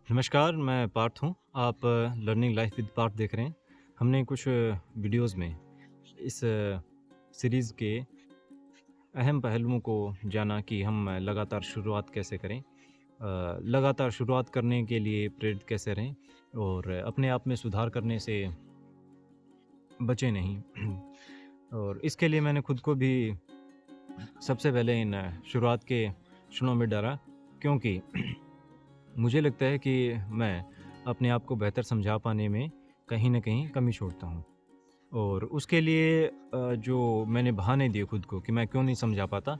नमस्कार, मैं पार्थ हूँ। आप लर्निंग लाइफ विद पार्थ देख रहे हैं। हमने कुछ वीडियोज़ में इस सीरीज़ के अहम पहलुओं को जाना कि हम लगातार शुरुआत कैसे करें। लगातार शुरुआत करने के लिए प्रेरित कैसे रहें और अपने आप में सुधार करने से बचें नहीं। और इसके लिए मैंने खुद को भी सबसे पहले इन शुरुआत के क्षणों में डरा, क्योंकि मुझे लगता है कि मैं अपने आप को बेहतर समझा पाने में कहीं न कहीं कमी छोड़ता हूँ। और उसके लिए जो मैंने बहाने दिए खुद को कि मैं क्यों नहीं समझा पाता,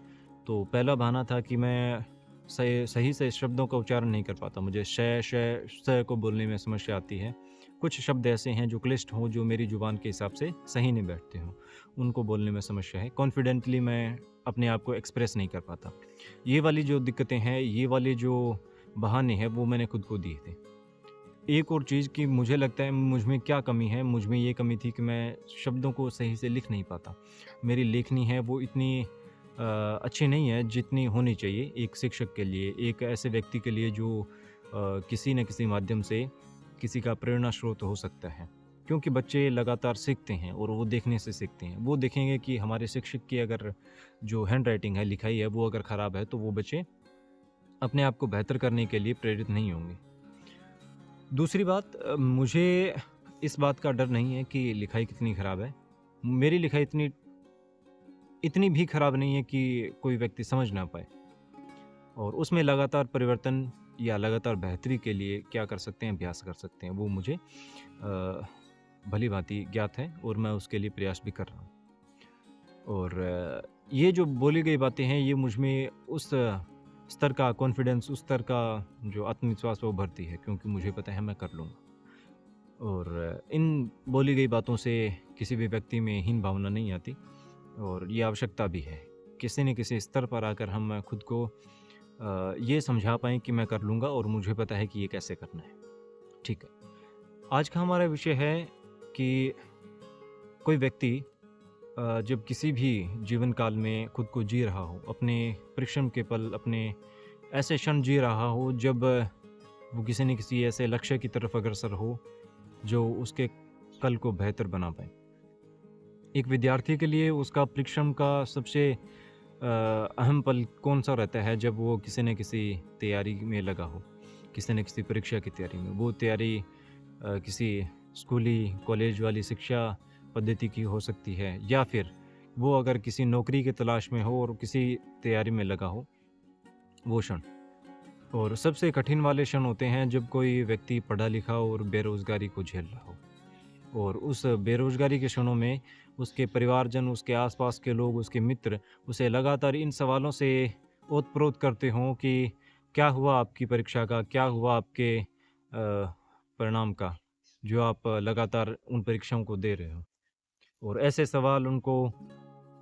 तो पहला बहाना था कि मैं सही से शब्दों का उच्चारण नहीं कर पाता। मुझे श को बोलने में समस्या आती है। कुछ शब्द ऐसे हैं जो क्लिष्ट हों, जो मेरी ज़ुबान के हिसाब से सही नहीं बैठते हों, उनको बोलने में समस्या है। कॉन्फिडेंटली मैं अपने आप को एक्सप्रेस नहीं कर पाता। ये वाली जो दिक्कतें हैं, ये वाले जो बहाने हैं, वो मैंने खुद को दिए थे। एक और चीज़ कि मुझे लगता है मुझ में क्या कमी है, मुझ में ये कमी थी कि मैं शब्दों को सही से लिख नहीं पाता। मेरी लेखनी है वो इतनी अच्छी नहीं है जितनी होनी चाहिए एक शिक्षक के लिए, एक ऐसे व्यक्ति के लिए जो किसी न किसी माध्यम से किसी का प्रेरणा स्रोत हो सकता है। क्योंकि बच्चे लगातार सीखते हैं और वो देखने से सीखते हैं। वो देखेंगे कि हमारे शिक्षक की अगर जो हैंडराइटिंग है, लिखाई है, वो अगर ख़राब है तो वो बच्चे अपने आप को बेहतर करने के लिए प्रेरित नहीं होंगे। दूसरी बात, मुझे इस बात का डर नहीं है कि लिखाई कितनी ख़राब है। मेरी लिखाई इतनी इतनी भी ख़राब नहीं है कि कोई व्यक्ति समझ ना पाए, और उसमें लगातार परिवर्तन या लगातार बेहतरी के लिए क्या कर सकते हैं, अभ्यास कर सकते हैं, वो मुझे भली-भाँति ज्ञात है और मैं उसके लिए प्रयास भी कर रहा हूँ। और ये जो बोली गई बातें हैं, ये मुझ में उस स्तर का कॉन्फिडेंस, उस स्तर का जो आत्मविश्वास वो भरती है, क्योंकि मुझे पता है मैं कर लूँगा। और इन बोली गई बातों से किसी भी व्यक्ति में हीन भावना नहीं आती, और ये आवश्यकता भी है। किसी न किसी स्तर पर आकर हम खुद को ये समझा पाएँ कि मैं कर लूँगा और मुझे पता है कि ये कैसे करना है। ठीक है। आज का हमारा विषय है कि कोई व्यक्ति जब किसी भी जीवन काल में खुद को जी रहा हो, अपने परिश्रम के पल, अपने ऐसे क्षण जी रहा हो जब वो किसी न किसी ऐसे लक्ष्य की तरफ अग्रसर हो जो उसके कल को बेहतर बना पाए। एक विद्यार्थी के लिए उसका परिश्रम का सबसे अहम पल कौन-सा रहता है, जब वो किसी न किसी तैयारी में लगा हो, किसी न किसी परीक्षा की तैयारी में। वो तैयारी किसी स्कूली, कॉलेज वाली शिक्षा पद्धति की हो सकती है, या फिर वो अगर किसी नौकरी की तलाश में हो और किसी तैयारी में लगा हो, वो क्षण। और सबसे कठिन वाले क्षण होते हैं जब कोई व्यक्ति पढ़ा लिखा और बेरोज़गारी को झेल रहा हो। और उस बेरोज़गारी के क्षणों में उसके परिवारजन, उसके आस-पास के लोग, उसके मित्र उसे लगातार इन सवालों से ओत-प्रोत करते हों कि क्या हुआ आपकी परीक्षा का? क्या हुआ आपके परिणाम का? जो आप लगातार उन परीक्षाओं को दे रहे हो। और ऐसे सवाल उनको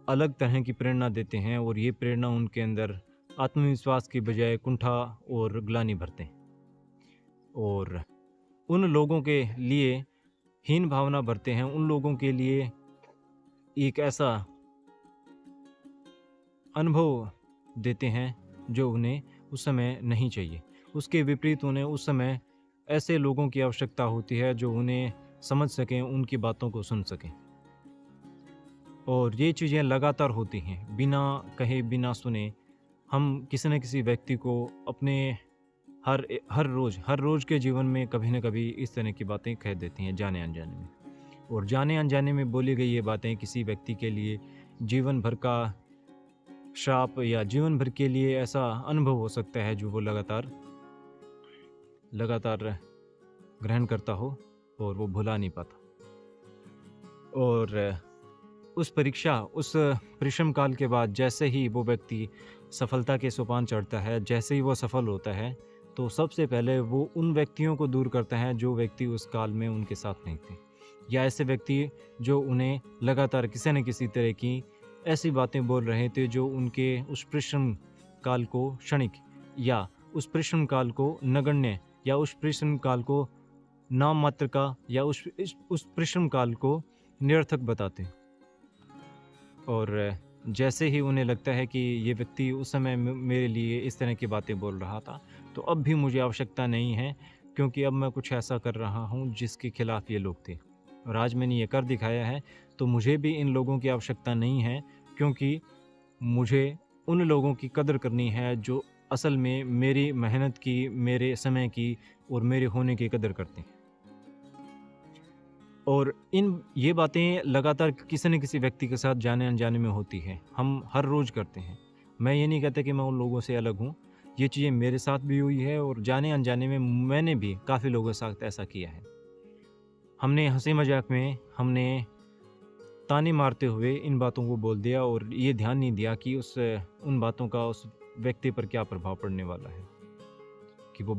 अलग तरह की प्रेरणा देते हैं, और ये प्रेरणा उनके अंदर आत्मविश्वास की बजाय कुंठा और ग्लानि भरते हैं। और उन लोगों के लिए हीन भावना भरते हैं, उन लोगों के लिए एक ऐसा अनुभव देते हैं जो उन्हें उस समय नहीं चाहिए। उसके विपरीत उन्हें उस समय ऐसे लोगों की आवश्यकता होती है जो उन्हें समझ सकें, उनकी बातों को सुन सकें। और ये चीज़ें लगातार होती हैं, बिना कहे, बिना सुने हम किसी न किसी व्यक्ति को अपने हर रोज़ के जीवन में कभी न कभी इस तरह की बातें कह देती हैं, जाने-अनजाने में। और जाने-अनजाने में बोली गई ये बातें किसी व्यक्ति के लिए जीवन भर का श्राप, या जीवन भर के लिए ऐसा अनुभव हो सकता है जो वो लगातार लगातार ग्रहण करता हो और वो भुला नहीं पाता। और उस परीक्षा, उस परिश्रम काल के बाद जैसे ही वो व्यक्ति सफलता के सोपान चढ़ता है, जैसे ही वो सफल होता है, तो सबसे पहले वो उन व्यक्तियों को दूर करता है जो व्यक्ति उस काल में उनके साथ नहीं थे, या ऐसे व्यक्ति जो उन्हें लगातार किसी न किसी तरह की ऐसी बातें बोल रहे थे जो उनके उस परिश्रम काल को क्षणिक, या उस परिश्रम काल को नगण्य, या उस परिश्रम काल को नाम मात्र का, या उस परिश्रम काल को निरर्थक बताते। और जैसे ही उन्हें लगता है कि ये व्यक्ति उस समय मेरे लिए इस तरह की बातें बोल रहा था, तो अब भी मुझे आवश्यकता नहीं है, क्योंकि अब मैं कुछ ऐसा कर रहा हूँ जिसके खिलाफ ये लोग थे और आज मैंने ये कर दिखाया है। तो मुझे भी इन लोगों की आवश्यकता नहीं है, क्योंकि मुझे उन लोगों की कदर करनी है जो असल में मेरी मेहनत की, मेरे समय की और मेरे होने की कदर करते हैं। और ये बातें लगातार किसी न किसी व्यक्ति के साथ जाने-अनजाने में होती हैं। हम हर रोज़ करते हैं। मैं ये नहीं कहता कि मैं उन लोगों से अलग हूँ। ये चीज़ें मेरे साथ भी हुई है और जाने-अनजाने में मैंने भी काफ़ी लोगों के साथ ऐसा किया है। हमने हँसी-मज़ाक में हमने ताने मारते हुए इन बातों को बोल दिया और ये ध्यान नहीं दिया कि उन बातों का उस व्यक्ति पर क्या प्रभाव पड़ने वाला है, कि वो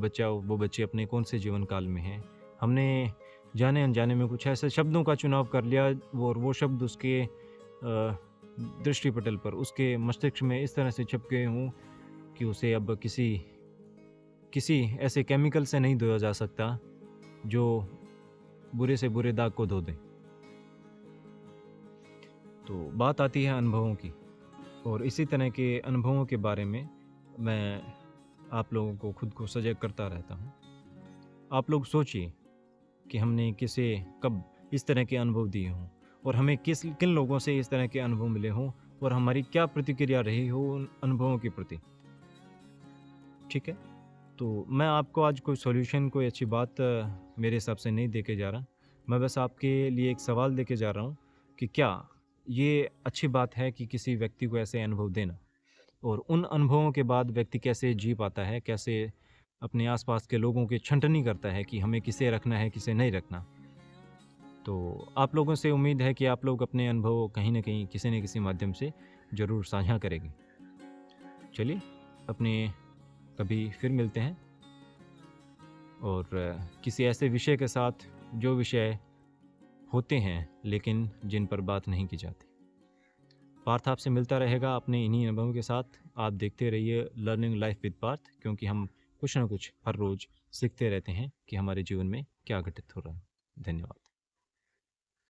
बच्चे अपने कौन से जीवन काल में हैं। हमने जाने-अनजाने में कुछ ऐसे शब्दों का चुनाव कर लिया और वो शब्द उसके दृष्टिपटल पर, उसके मस्तिष्क में इस तरह से छप गए हों कि उसे अब किसी ऐसे केमिकल से नहीं धोया जा सकता जो बुरे से बुरे दाग को धो दे। तो बात आती है अनुभवों की, और इसी तरह के अनुभवों के बारे में मैं आप लोगों को खुद को सजग करता रहता हूँ। आप लोग सोचिए कि हमने किसे कब इस तरह के अनुभव दिए हों और हमें किन लोगों से इस तरह के अनुभव मिले हों और हमारी क्या प्रतिक्रिया रही हो उन अनुभवों के प्रति। ठीक है? तो मैं आपको आज कोई सॉल्यूशन, कोई अच्छी बात मेरे हिसाब से नहीं दे के जा रहा। मैं बस आपके लिए एक सवाल दे के जा रहा हूँ कि क्या ये अच्छी बात है कि किसी व्यक्ति को ऐसे अनुभव देना, और उन अनुभवों के बाद व्यक्ति कैसे जी पाता है, कैसे अपने आसपास के लोगों की छँटनी करता है कि हमें किसे रखना है, किसे नहीं रखना। तो आप लोगों से उम्मीद है कि आप लोग अपने अनुभव कहीं न कहीं, किसी न किसी माध्यम से ज़रूर साझा करेंगे। चलिए, अपने कभी फिर मिलते हैं और किसी ऐसे विषय के साथ जो विषय होते हैं लेकिन जिन पर बात नहीं की जाती। पार्थ आपसे मिलता रहेगा अपने इन्हीं अनुभवों के साथ। आप देखते रहिए लर्निंग लाइफ विद पार्थ, क्योंकि हम कुछ ना कुछ हर रोज़ सीखते रहते हैं कि हमारे जीवन में क्या घटित हो रहा है। धन्यवाद।